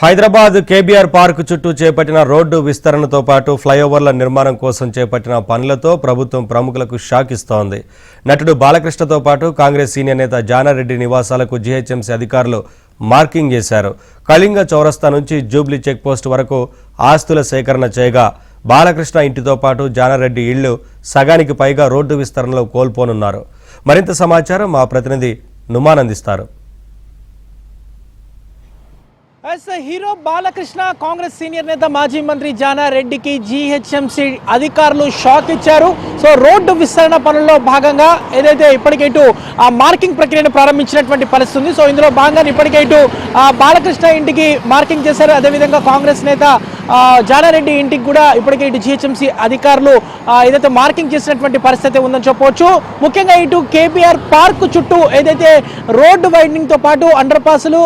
Hyderabad KBR park చుట్టూ చేపట్టిన road విస్తరణతో పాటు ఫ్లైఓవర్ల నిర్మాణం కోసం చేపట్టిన పనులతో ప్రభుత్వం ప్రముఖులకు షాక్ ఇస్తోంది. నటుడు బాలకృష్ణతో పాటు కాంగ్రెస్ సీనియర్ నేత జానారెడ్డి నివాసాలకు జీహెచ్ఎంసీ అధికారులు మార్కింగ్ చేశారు. కళింగ చౌరస్తా నుంచి జూబ్లీ చెక్పోస్ట్ వరకు ఆస్తుల సేకరణ చేయగా బాలకృష్ణ ఇంటితో పాటు జానారెడ్డి ఇళ్లు సగానికి పైగా రోడ్డు విస్తరణలో కోల్పోనున్నారు. మరింత సమాచారం మా ప్రతినిధి నుమాన్ అందిస్తారు. హీరో బాలకృష్ణ కాంగ్రెస్ సీనియర్ నేత మాజీ మంత్రి జానారెడ్డికి జీహెచ్ఎంసీ అధికారులు షాక్ ఇచ్చారు. సో రోడ్డు విస్తరణ పనుల్లో భాగంగా ఏదైతే ఇప్పటికే ఇటు ఆ మార్కింగ్ ప్రక్రియను ప్రారంభించినటువంటి పరిస్థితి ఉంది. సో ఇందులో భాగంగా ఇప్పటికే ఇటు బాలకృష్ణ ఇంటికి మార్కింగ్ చేశారు. అదేవిధంగా కాంగ్రెస్ నేత జానారెడ్డి ఇంటికి కూడా ఇప్పటికే ఇటు జీహెచ్ఎంసీ అధికారులు ఏదైతే మార్కింగ్ చేసినటువంటి పరిస్థితి ఉందని చెప్పవచ్చు. ముఖ్యంగా ఇటు కేబీఆర్ పార్క్ చుట్టూ ఏదైతే రోడ్డు వైడనింగ్తో పాటు అండర్ పాస్లు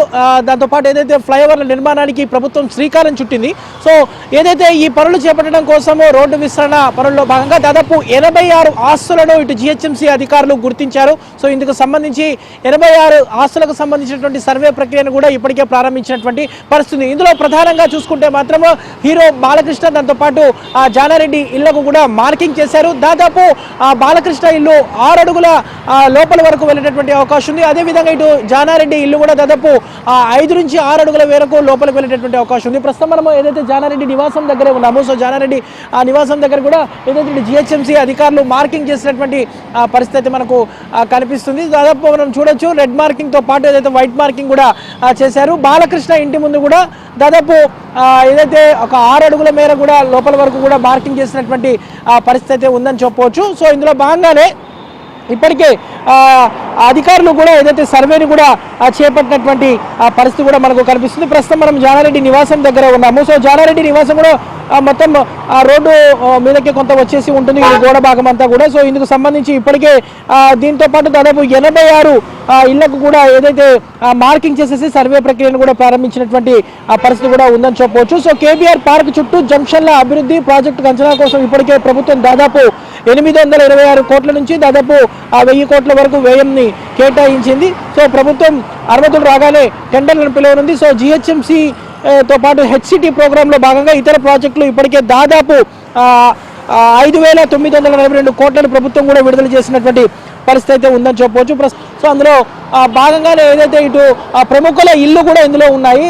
దాంతోపాటు ఏదైతే ఫ్లైఓవర్ల నిర్మాణానికి ప్రభుత్వం శ్రీకారం చుట్టింది. సో ఏదైతే ఈ పనులు చేపట్టడం కోసము రోడ్డు విస్తరణ పనుల్లో భాగంగా దాదాపు 86 ఆస్తులను ఇటు జీహెచ్ఎంసీ అధికారులు గుర్తించారు. సో ఇందుకు సంబంధించి 86 ఆస్తులకు సంబంధించినటువంటి సర్వే ప్రక్రియను కూడా ఇప్పటికే ప్రారంభించినటువంటి పరిస్థితి. ఇందులో ప్రధానంగా చూసుకుంటే మాత్రము హీరో బాలకృష్ణ దాంతోపాటు జానారెడ్డి ఇళ్లకు కూడా మార్కింగ్ చేశారు. దాదాపు బాలకృష్ణ ఇల్లు 6 అడుగుల లోపల వరకు వెళ్ళేటటువంటి అవకాశం ఉంది. అదేవిధంగా ఇటు జానారెడ్డి ఇల్లు కూడా దాదాపు 5 నుంచి 6 అడుగుల వరకు లోపలికి వెళ్ళేటటువంటి అవకాశం ఉంది. ప్రస్తుతం మనం ఏదైతే జానారెడ్డి నివాసం దగ్గరే ఉన్నామో, సో జానారెడ్డి ఆ నివాసం దగ్గర కూడా ఏదైతే జిహెచ్ఎంసీ అధికారులు మార్కింగ్ చేసినటువంటి పరిస్థితి మనకు కనిపిస్తుంది. దాదాపు మనం చూడొచ్చు రెడ్ మార్కింగ్ తో పాటు ఏదైతే వైట్ మార్కింగ్ కూడా చేశారు. బాలకృష్ణ ఇంటి ముందు కూడా దాదాపు ఏదైతే ఒక 6 అడుగుల మేర కూడా లోపల వరకు కూడా మార్కింగ్ చేసినటువంటి పరిస్థితి ఉందని చెప్పవచ్చు. సో ఇందులో భాగంగానే ఇప్పటికే అధికారులు కూడా ఏదైతే సర్వేని కూడా చేపట్టినటువంటి పరిస్థితి కూడా మనకు కనిపిస్తుంది. ప్రస్తుతం మనం జానారెడ్డి నివాసం దగ్గర ఉన్నాము. సో జానారెడ్డి నివాసం కూడా మొత్తం రోడ్డు మీదకి కొంత వచ్చేసి ఉంటుంది, ఈ గోడ భాగం అంతా కూడా. సో ఇందుకు సంబంధించి ఇప్పటికే దీంతో పాటు దాదాపు 86 ఇళ్లకు కూడా ఏదైతే మార్కింగ్ చేసేసి సర్వే ప్రక్రియను కూడా ప్రారంభించినటువంటి పరిస్థితి కూడా ఉందని చెప్పవచ్చు. సో కేబీఆర్ పార్క్ చుట్టూ జంక్షన్ల అభివృద్ధి ప్రాజెక్టు అంచనా కోసం ఇప్పటికే ప్రభుత్వం దాదాపు 826 కోట్ల నుంచి దాదాపు 1000 కోట్ల వరకు వ్యయంని కేటాయించింది. సో ప్రభుత్వం అనుమతులు రాగానే టెండర్లను పిలువనుంది. సో జిహెచ్ఎంసీ తో పాటు హెచ్సిటీ ప్రోగ్రాంలో భాగంగా ఇతర ప్రాజెక్టులు ఇప్పటికే దాదాపు 5942 కోట్లను ప్రభుత్వం కూడా విడుదల చేసినటువంటి పరిస్థితి అయితే ఉందని చెప్పవచ్చు. సో అందులో భాగంగానే ఏదైతే ఇటు ప్రముఖుల ఇల్లు కూడా ఇందులో ఉన్నాయి.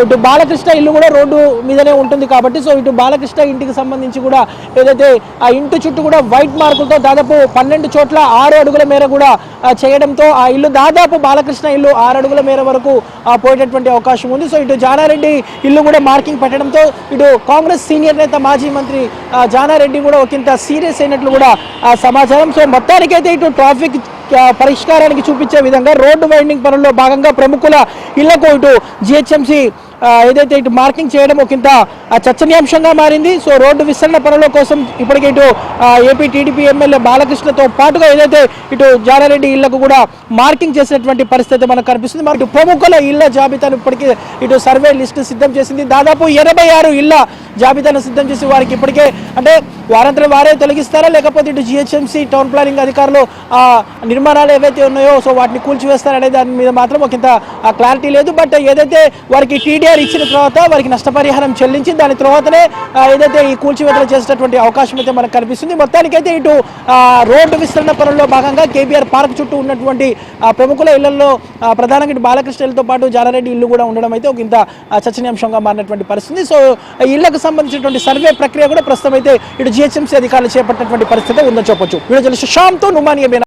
ఇటు బాలకృష్ణ ఇల్లు కూడా రోడ్డు మీదనే ఉంటుంది కాబట్టి సో ఇటు బాలకృష్ణ ఇంటికి సంబంధించి కూడా ఏదైతే ఆ ఇంటి చుట్టూ కూడా వైట్ మార్కులతో దాదాపు 12 చోట్ల 6 అడుగుల మేర కూడా చేయడంతో ఆ ఇల్లు దాదాపు బాలకృష్ణ ఇల్లు 6 అడుగుల మేర వరకు పోయేటటువంటి అవకాశం ఉంది. సో ఇటు జానారెడ్డి ఇల్లు కూడా మార్కింగ్ పెట్టడంతో ఇటు కాంగ్రెస్ సీనియర్ నేత మాజీ మంత్రి జానారెడ్డి కూడా ఒకంత సీరియస్ అయినట్లు కూడా సమాచారం. సో మొత్తానికైతే ఇటు ట్రాఫిక్ పరిష్కారానికి చూపించే విధంగా రోడ్డు వైండింగ్ పనుల్లో భాగంగా ప్రముఖుల ఇళ్లకు ఇటు జిహెచ్ఎంసీ ఏదైతే ఇటు మార్కింగ్ చేయడం ఒకంత చర్చనీయాంశంగా మారింది. సో రోడ్డు విస్తరణ పనుల కోసం ఇప్పటికే ఇటు ఏపీ టీడీపీ ఎమ్మెల్యే బాలకృష్ణతో పాటుగా ఏదైతే ఇటు జానారెడ్డి ఇళ్లకు కూడా మార్కింగ్ చేసినటువంటి పరిస్థితి మనకు కనిపిస్తుంది. మరి ఇటు ప్రముఖుల ఇళ్ల జాబితాను ఇప్పటికే ఇటు సర్వే లిస్టు సిద్ధం చేసింది. దాదాపు 86 ఇళ్ల జాబితాను సిద్ధం చేసి వారికి ఇప్పటికే అంటే వారంతా వారే తొలగిస్తారా లేకపోతే ఇటు జిహెచ్ఎంసీ టౌన్ ప్లానింగ్ అధికారులు నిర్మాణాలు ఏవైతే ఉన్నాయో సో వాటిని కూల్చివేస్తారనే దాని మీద మాత్రం ఒకంత క్లారిటీ లేదు. బట్ ఏదైతే వారికి టీడీఆర్ ఇచ్చిన తర్వాత వారికి నష్టపరిహారం చెల్లించి దాని తర్వాతనే ఏదైతే ఈ కూల్చివేతలు చేసేటటువంటి అవకాశం అయితే మనకు కనిపిస్తుంది. మొత్తానికైతే ఇటు రోడ్డు విస్తరణ పనుల్లో భాగంగా కేబీఆర్ పార్క్ చుట్టూ ఉన్నటువంటి ప్రముఖుల ఇళ్లలో ప్రధానంగా ఇటు బాలకృష్ణ ఇళ్లతో పాటు జానారెడ్డి ఇల్లు కూడా ఉండడం అయితే ఒక ఇంత చర్చనీయాంశంగా మారినటువంటి పరిస్థితి. సో ఇళ్లకు సంబంధించినటువంటి సర్వే ప్రక్రియ కూడా ప్రస్తుతం అయితే ఇటు జిహెచ్ఎంసీ అధికారులు చేపట్టినటువంటి పరిస్థితి ఉందని చెప్పొచ్చు. వీడియో జర్నలిస్ట్ శ్యామ్తో నుమానియా.